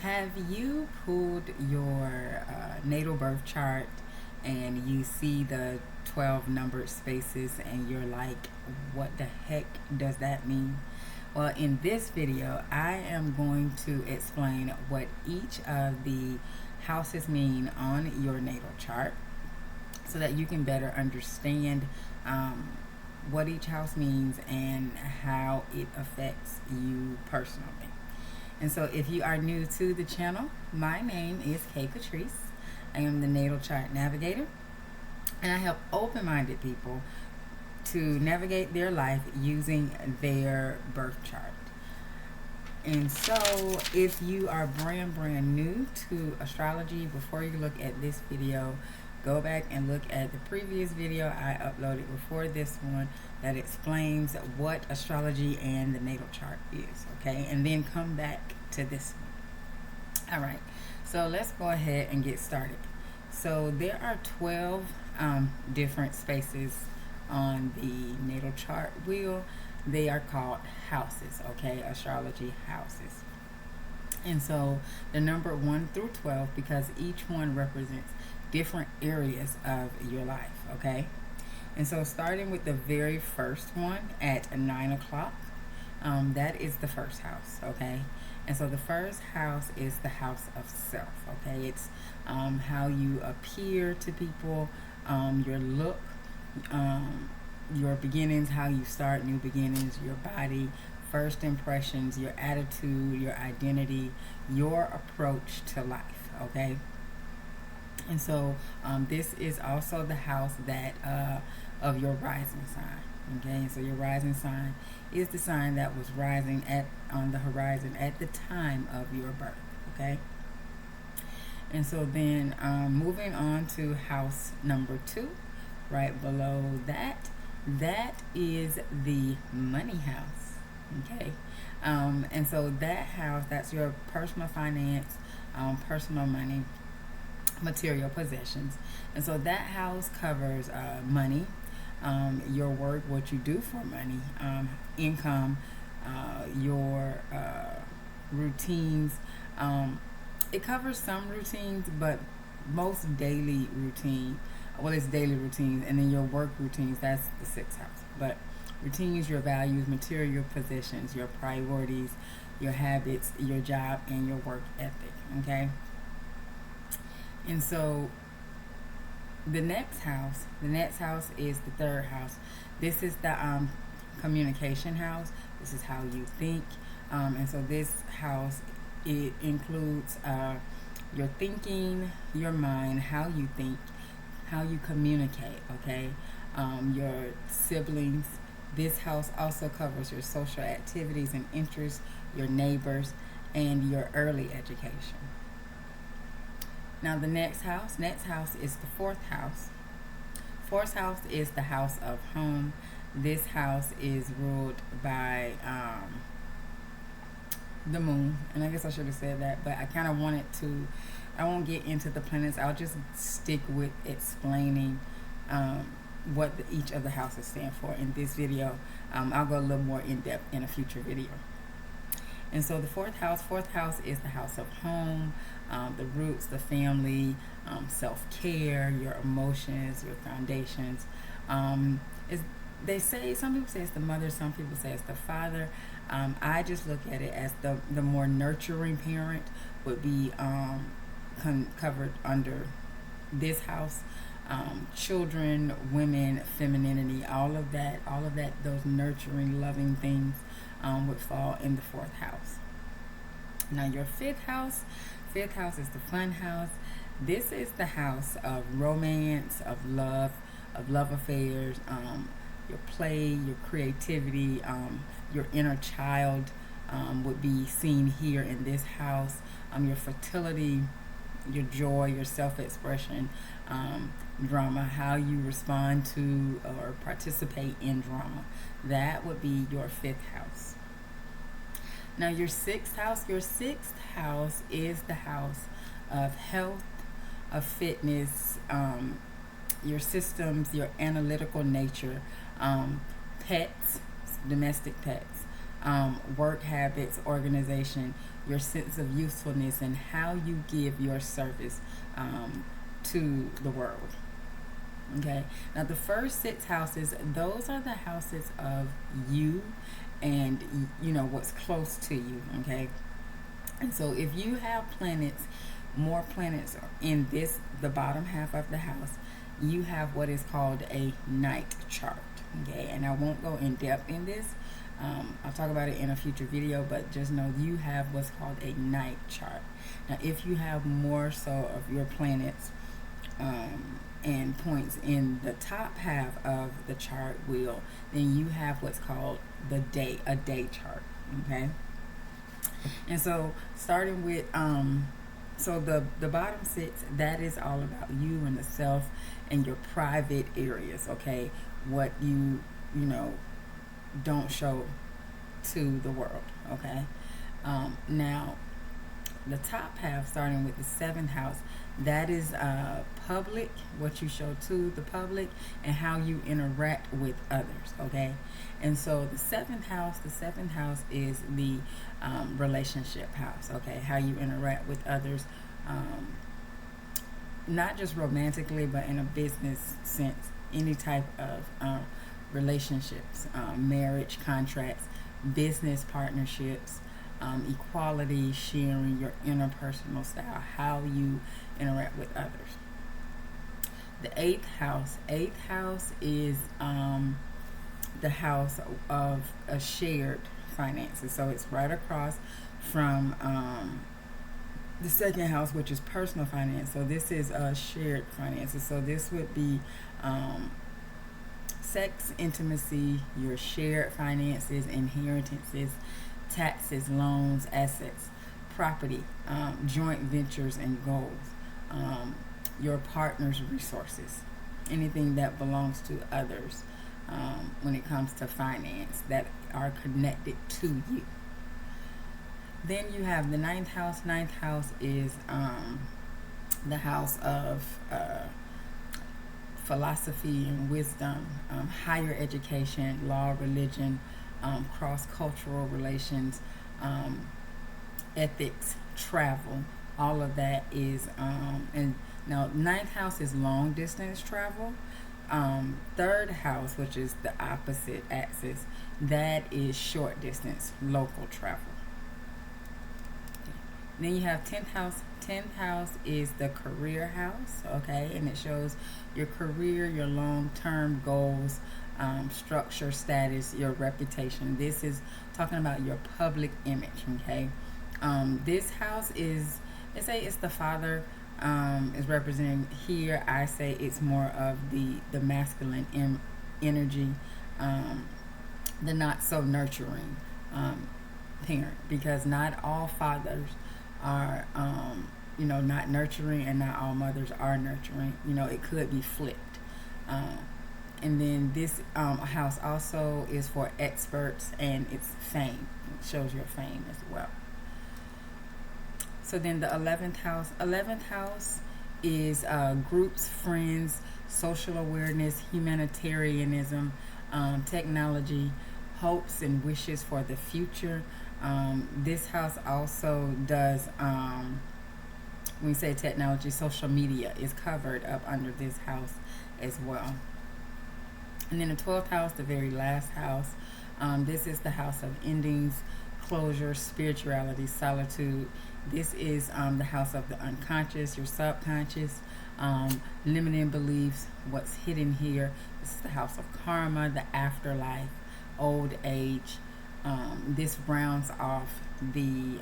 Have you pulled your natal birth chart and you see the 12 numbered spaces and you're like, what the heck does that mean? Well, in this video, I am going to explain what each of the houses mean on your natal chart so that you can better understand what each house means and how it affects you personally. And so if you are new to the channel, my name is Kay Catrice. I am the Natal Chart Navigator, and I help open-minded people to navigate their life using their birth chart. And so if you are brand new to astrology, before you look at this video, go back and look at the previous video I uploaded before this one that explains what astrology and the natal chart is, okay? And then come back to this one. All right, so let's go ahead and get started. So there are 12 different spaces on the natal chart wheel. They are called houses, okay? Astrology houses. And so they're numbered 1 through 12 because each one represents different areas of your life, okay? And so starting with the very first one at 9 o'clock, that is the first house, okay? And so the first house is the house of self, okay? It's how you appear to people, your look, your beginnings, how you start new beginnings, your body, first impressions, your attitude, your identity, your approach to life, okay? And so this is also the house that of your rising sign, okay? And so your rising sign is the sign that was rising on the horizon at the time of your birth, okay? And so then moving on to house number 2, right below that, that is the money house, okay? And so that house, that's your personal finance, personal money, material possessions. And so that house covers money, your work, what you do for money, income, your routines. It covers some routines, but most daily routine, well, it's daily routines, and then your work routines, that's the 6th house. But routines, your values, material possessions, your priorities, your habits, your job, and your work ethic, okay? And so the next house is the 3rd house. This is the communication house. This is how you think. And so this house, it includes your thinking, your mind, how you think, how you communicate, okay? Your siblings. This house also covers your social activities and interests, your neighbors, and your early education. Now the next house is the 4th house. 4th house is the house of home. This house is ruled by the moon, and I guess I should have said that, but I kind of wanted to, I won't get into the planets. I'll just stick with explaining what each of the houses stand for in this video. I'll go a little more in depth in a future video. And so the 4th house is the house of home, the roots, the family, self-care, your emotions, your foundations. They say, some people say it's the mother, some people say it's the father. I just look at it as the more nurturing parent would be covered under this house. Children, women, femininity, all of that, those nurturing, loving things would fall in the 4th house. Now your 5th house is the fun house. This is the house of romance, of love affairs, your play, your creativity, your inner child would be seen here in this house. Your fertility, your joy, your self-expression, drama, how you respond to or participate in drama. That would be your 5th house. Now your 6th house is the house of health, of fitness, your systems, your analytical nature, pets, domestic pets, work habits, organization, your sense of usefulness, and how you give your service to the world. Okay, now the first 6 houses, those are the houses of you and what's close to you. Okay, and so if you have planets, more planets in the bottom half of the house, you have what is called a night chart. Okay, and I won't go in depth in this. I'll talk about it in a future video, but just know you have what's called a night chart. Now, if you have more so of your planets and points in the top half of the chart wheel, then you have what's called a day chart. Okay, and so starting with so the bottom 6, that is all about you and the self and your private areas. Okay, what you don't show to the world. Okay, now the top half, starting with the 7th house, that is public, what you show to the public and how you interact with others. Okay, and so the seventh house is the relationship house. Okay, how you interact with others, not just romantically, but in a business sense. Any type of relationships, marriage, contracts, business partnerships, equality, sharing, your interpersonal style, how you interact with others. The 8th house is the house of a shared finances. So it's right across from the 2nd house, which is personal finance. So this is shared finances. So this would be sex, intimacy, your shared finances, inheritances, taxes, loans, assets, property, joint ventures and goals, your partner's resources, anything that belongs to others when it comes to finance that are connected to you. Then you have the 9th house. 9th house is the house of philosophy and wisdom, higher education, law, religion, cross-cultural relations, ethics, travel. All of that is, and now 9th house is long distance travel. 3rd house, which is the opposite axis, that is short distance, local travel. Then you have 10th house. 10th house is the career house, okay, and it shows your career, your long-term goals, structure, status, your reputation. This is talking about your public image, okay. This house is, they say it's the father, is representing here. I say it's more of the masculine energy, the not so nurturing parent, because not all fathers are not nurturing, and not all mothers are nurturing. It could be flipped. And then this house also is for experts, and it's fame. It shows your fame as well. So then the 11th house is groups, friends, social awareness, humanitarianism, technology, hopes and wishes for the future. This house also does, when we say technology, social media is covered up under this house as well. And then the 12th house, the very last house, this is the house of endings, closure, spirituality, solitude. This is the house of the unconscious, your subconscious, limiting beliefs, what's hidden here. This is the house of karma, the afterlife, old age. This rounds off the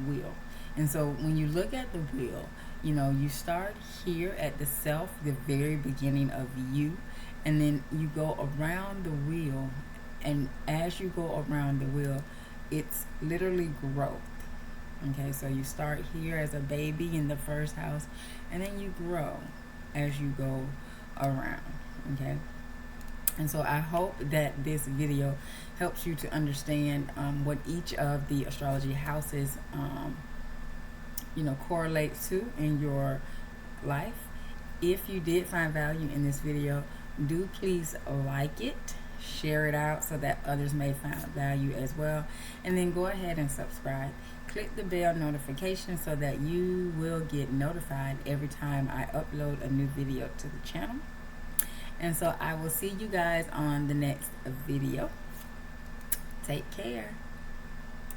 wheel. And so when you look at the wheel, you start here at the self, the very beginning of you, and then you go around the wheel, and as you go around the wheel, it's literally growth. Okay, so you start here as a baby in the first house, and then you grow as you go around. Okay, and so I hope that this video helps you to understand what each of the astrology houses correlates to in your life. If you did find value in this video, do please like it, share it out so that others may find value as well, and then go ahead and subscribe. click the bell notification so that you will get notified every time I upload a new video to the channel. And so I will see you guys on the next video. Take care.